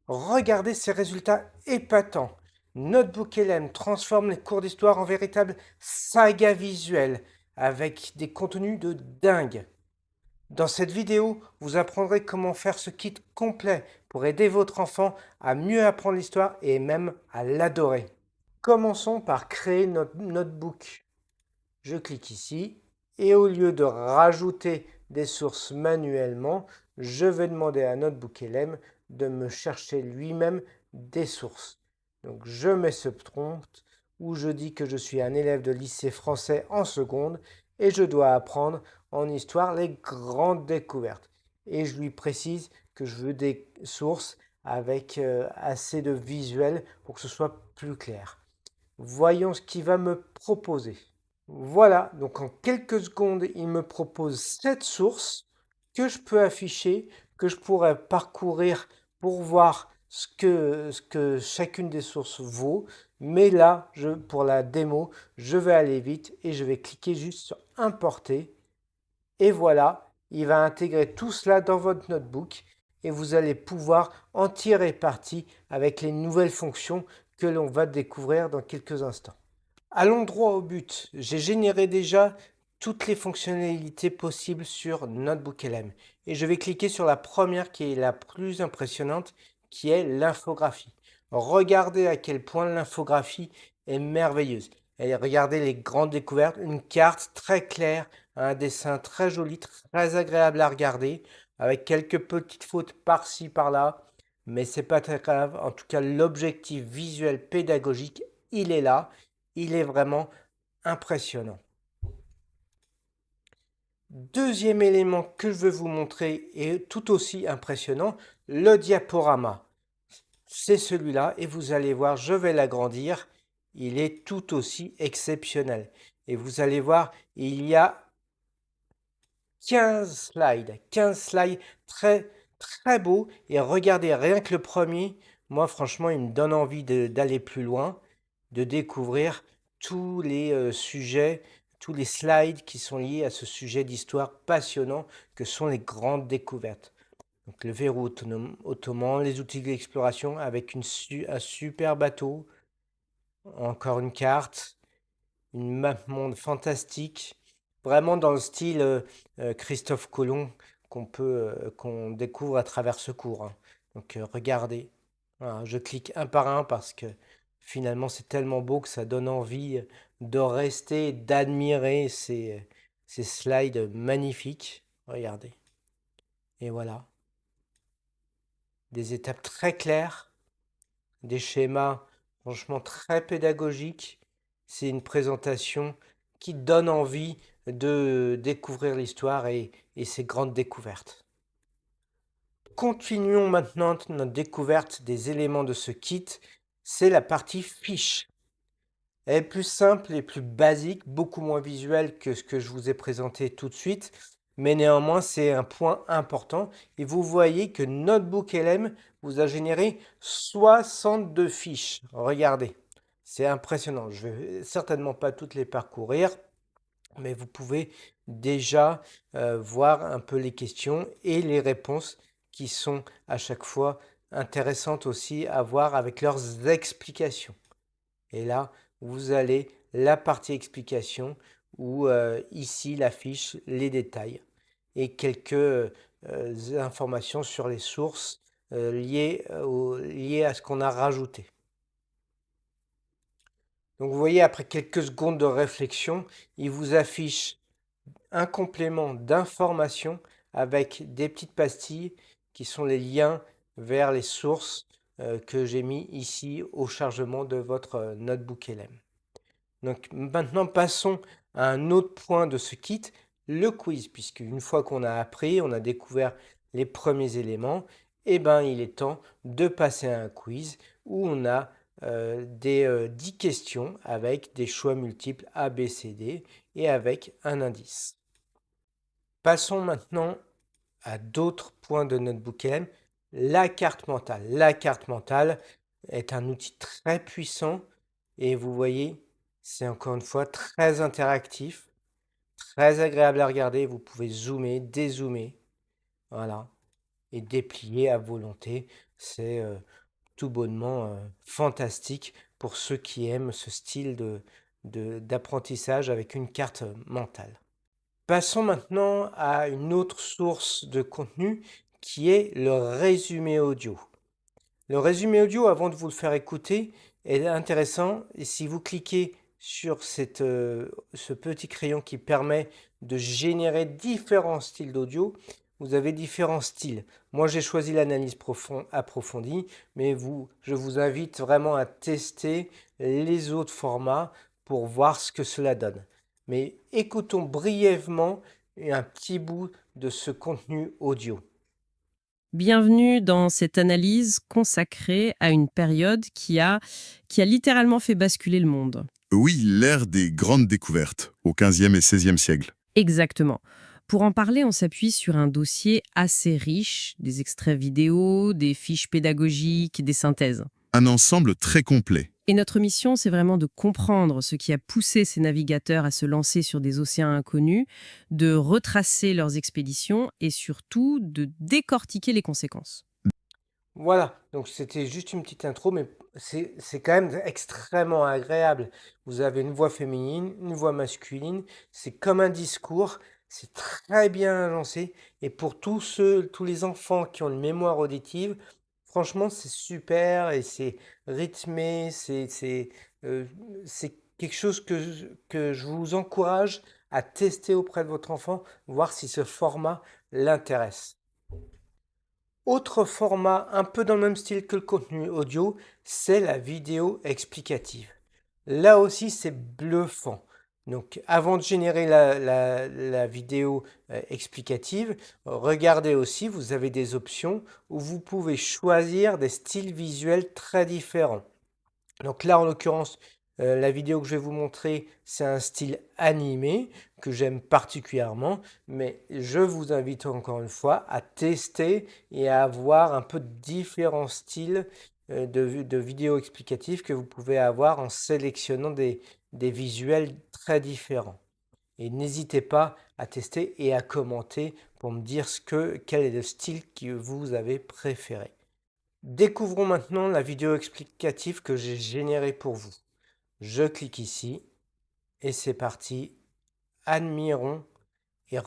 Regardez ces résultats épatants. Notebook LM transforme les cours d'histoire en véritable saga visuelle avec des contenus de dingue. Dans cette vidéo, vous apprendrez comment faire ce kit complet pour aider votre enfant à mieux apprendre l'histoire et même à l'adorer. Commençons par créer notre notebook. Je clique ici et au lieu de rajouter des sources manuellement, je vais demander à Notebook LM de me chercher lui-même des sources. Donc je mets ce prompt où je dis que je suis un élève de lycée français en seconde et je dois apprendre en histoire les grandes découvertes. Et je lui précise que je veux des sources avec assez de visuels pour que ce soit plus clair. Voyons ce qu'il va me proposer. Voilà, donc en quelques secondes, il me propose 7 sources que je peux afficher, que je pourrais parcourir pour voir ce que chacune des sources vaut. Mais là, pour la démo, je vais aller vite et je vais cliquer juste sur importer. Et voilà, il va intégrer tout cela dans votre notebook et vous allez pouvoir en tirer parti avec les nouvelles fonctions que l'on va découvrir dans quelques instants. Allons droit au but. J'ai généré déjà toutes les fonctionnalités possibles sur Notebook LM. Et je vais cliquer sur la première qui est la plus impressionnante, qui est l'infographie. Regardez à quel point l'infographie est merveilleuse. Et regardez les grandes découvertes, une carte très claire, un dessin très joli, très agréable à regarder, avec quelques petites fautes par-ci, par-là. Mais c'est pas très grave. En tout cas, l'objectif visuel pédagogique, il est là. Il est vraiment impressionnant. Deuxième élément que je veux vous montrer est tout aussi impressionnant, le diaporama. C'est celui-là et vous allez voir, je vais l'agrandir, il est tout aussi exceptionnel. Et vous allez voir, il y a 15 slides très très beaux et regardez rien que le premier, moi franchement il me donne envie d'aller plus loin, de découvrir tous les sujets, tous les slides qui sont liés à ce sujet d'histoire passionnant que sont les grandes découvertes. Donc le verrou ottoman, les outils d'exploration avec un super bateau, encore une carte, une map monde fantastique, vraiment dans le style Christophe Colomb qu'on découvre à travers ce cours, hein. Donc regardez, voilà, je clique un par un parce que finalement c'est tellement beau que ça donne envie de rester, d'admirer ces slides magnifiques. Regardez. Et voilà, des étapes très claires, des schémas franchement très pédagogiques. C'est une présentation qui donne envie de découvrir l'histoire et ses grandes découvertes. Continuons maintenant notre découverte des éléments de ce kit. C'est la partie fiche. Elle est plus simple et plus basique, beaucoup moins visuelle que ce que je vous ai présenté tout de suite, mais néanmoins c'est un point important. Et vous voyez que Notebook LM vous a généré 62 fiches. Regardez, c'est impressionnant. Je ne vais certainement pas toutes les parcourir, mais vous pouvez déjà voir un peu les questions et les réponses qui sont à chaque fois intéressantes aussi à voir avec leurs explications. Et là, vous allez la partie explication où ici l'affiche les détails et quelques informations sur les sources liées à ce qu'on a rajouté. Donc vous voyez, après quelques secondes de réflexion, il vous affiche un complément d'information avec des petites pastilles qui sont les liens vers les sources que j'ai mis ici au chargement de votre notebook LM. Donc maintenant, passons à un autre point de ce kit, le quiz, puisque une fois qu'on a appris, on a découvert les premiers éléments, et ben il est temps de passer à un quiz où on a des 10 questions avec des choix multiples A, B, C, D et avec un indice. Passons maintenant à d'autres points de notre bouquin. La carte mentale. La carte mentale est un outil très puissant et vous voyez, c'est encore une fois très interactif, très agréable à regarder. Vous pouvez zoomer, dézoomer, voilà, et déplier à volonté. C'est tout bonnement fantastique pour ceux qui aiment ce style d'apprentissage avec une carte mentale. Passons maintenant à une autre source de contenu qui est le résumé audio. Le résumé audio, avant de vous le faire écouter, est intéressant. Et si vous cliquez sur ce petit crayon qui permet de générer différents styles d'audio, vous avez différents styles. Moi, j'ai choisi l'analyse approfondie, mais je vous invite vraiment à tester les autres formats pour voir ce que cela donne. Mais écoutons brièvement un petit bout de ce contenu audio. Bienvenue dans cette analyse consacrée à une période qui a littéralement fait basculer le monde. Oui, l'ère des grandes découvertes, au XVe et XVIe siècle. Exactement. Pour en parler, on s'appuie sur un dossier assez riche, des extraits vidéo, des fiches pédagogiques, des synthèses. Un ensemble très complet. Et notre mission, c'est vraiment de comprendre ce qui a poussé ces navigateurs à se lancer sur des océans inconnus, de retracer leurs expéditions et surtout de décortiquer les conséquences. Voilà, donc c'était juste une petite intro, mais c'est quand même extrêmement agréable. Vous avez une voix féminine, une voix masculine, c'est comme un discours, c'est très bien lancé. Et pour tous les enfants qui ont une mémoire auditive, franchement, c'est super et c'est rythmé, euh, c'est quelque chose que je vous encourage à tester auprès de votre enfant, voir si ce format l'intéresse. Autre format un peu dans le même style que le contenu audio, c'est la vidéo explicative. Là aussi, c'est bluffant. Donc, avant de générer la vidéo explicative, regardez aussi, vous avez des options où vous pouvez choisir des styles visuels très différents. Donc là, en l'occurrence, la vidéo que je vais vous montrer, c'est un style animé que j'aime particulièrement, mais je vous invite encore une fois à tester et à avoir un peu différents styles de vidéos explicatives que vous pouvez avoir en sélectionnant des visuels très différents. Et n'hésitez pas à tester et à commenter pour me dire quel est le style que vous avez préféré. Découvrons maintenant la vidéo explicative que j'ai générée pour vous. Je clique ici et c'est parti. Admirons et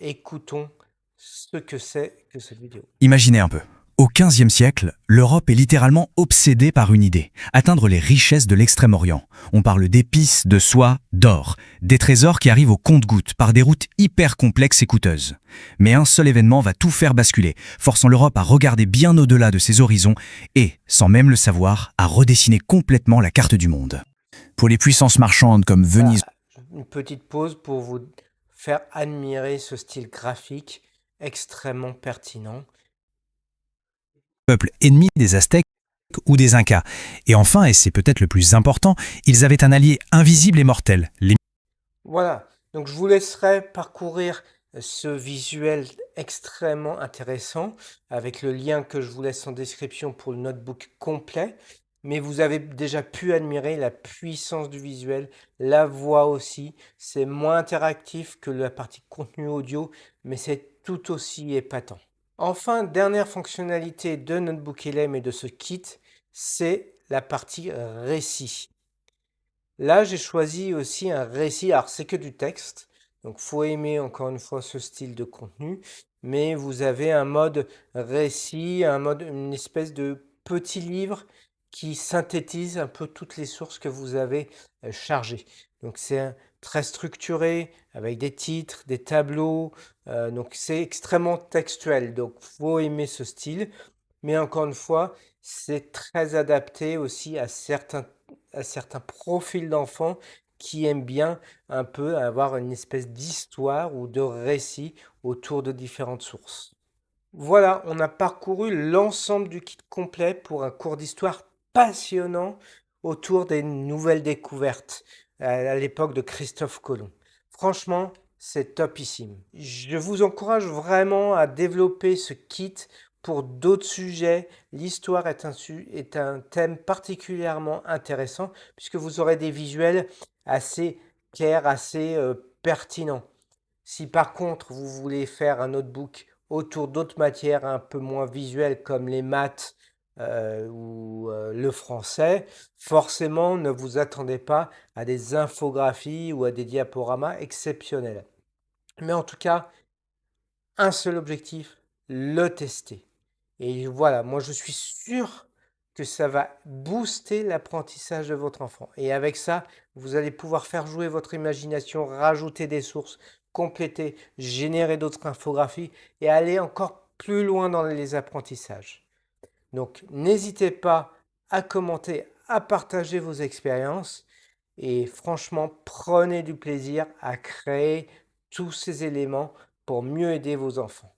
écoutons ce que c'est que cette vidéo. Imaginez un peu. Au XVe siècle, l'Europe est littéralement obsédée par une idée, atteindre les richesses de l'Extrême-Orient. On parle d'épices, de soie, d'or, des trésors qui arrivent au compte-gouttes par des routes hyper complexes et coûteuses. Mais un seul événement va tout faire basculer, forçant l'Europe à regarder bien au-delà de ses horizons et, sans même le savoir, à redessiner complètement la carte du monde. Pour les puissances marchandes comme Venise, Voilà, une petite pause pour vous faire admirer ce style graphique extrêmement pertinent. peuple ennemi des Aztèques ou des Incas. Et enfin, et c'est peut-être le plus important, ils avaient un allié invisible et mortel, les... Voilà, donc je vous laisserai parcourir ce visuel extrêmement intéressant avec le lien que je vous laisse en description pour le notebook complet. Mais vous avez déjà pu admirer la puissance du visuel, la voix aussi. C'est moins interactif que la partie contenu audio, mais c'est tout aussi épatant. Enfin, dernière fonctionnalité de Notebook LM et de ce kit, c'est la partie récit. Là, j'ai choisi aussi un récit. Alors, c'est que du texte. Donc, faut aimer encore une fois ce style de contenu. Mais vous avez un mode récit, une espèce de petit livre qui synthétise un peu toutes les sources que vous avez chargées. Donc, c'est très structuré avec des titres, des tableaux. Donc, c'est extrêmement textuel. Donc, faut aimer ce style. Mais encore une fois, c'est très adapté aussi à certains profils d'enfants qui aiment bien un peu avoir une espèce d'histoire ou de récit autour de différentes sources. Voilà, on a parcouru l'ensemble du kit complet pour un cours d'histoire passionnant autour des nouvelles découvertes à l'époque de Christophe Colomb. Franchement, c'est topissime. Je vous encourage vraiment à développer ce kit pour d'autres sujets. L'histoire est un thème particulièrement intéressant puisque vous aurez des visuels assez clairs, assez pertinents. Si par contre vous voulez faire un notebook autour d'autres matières un peu moins visuelles comme les maths ou le français, forcément ne vous attendez pas à des infographies ou à des diaporamas exceptionnels. Mais en tout cas, un seul objectif, le tester. Et voilà, moi je suis sûr que ça va booster l'apprentissage de votre enfant. Et avec ça, vous allez pouvoir faire jouer votre imagination, rajouter des sources, compléter, générer d'autres infographies et aller encore plus loin dans les apprentissages. Donc n'hésitez pas à commenter, à partager vos expériences et franchement, prenez du plaisir à créer tous ces éléments pour mieux aider vos enfants.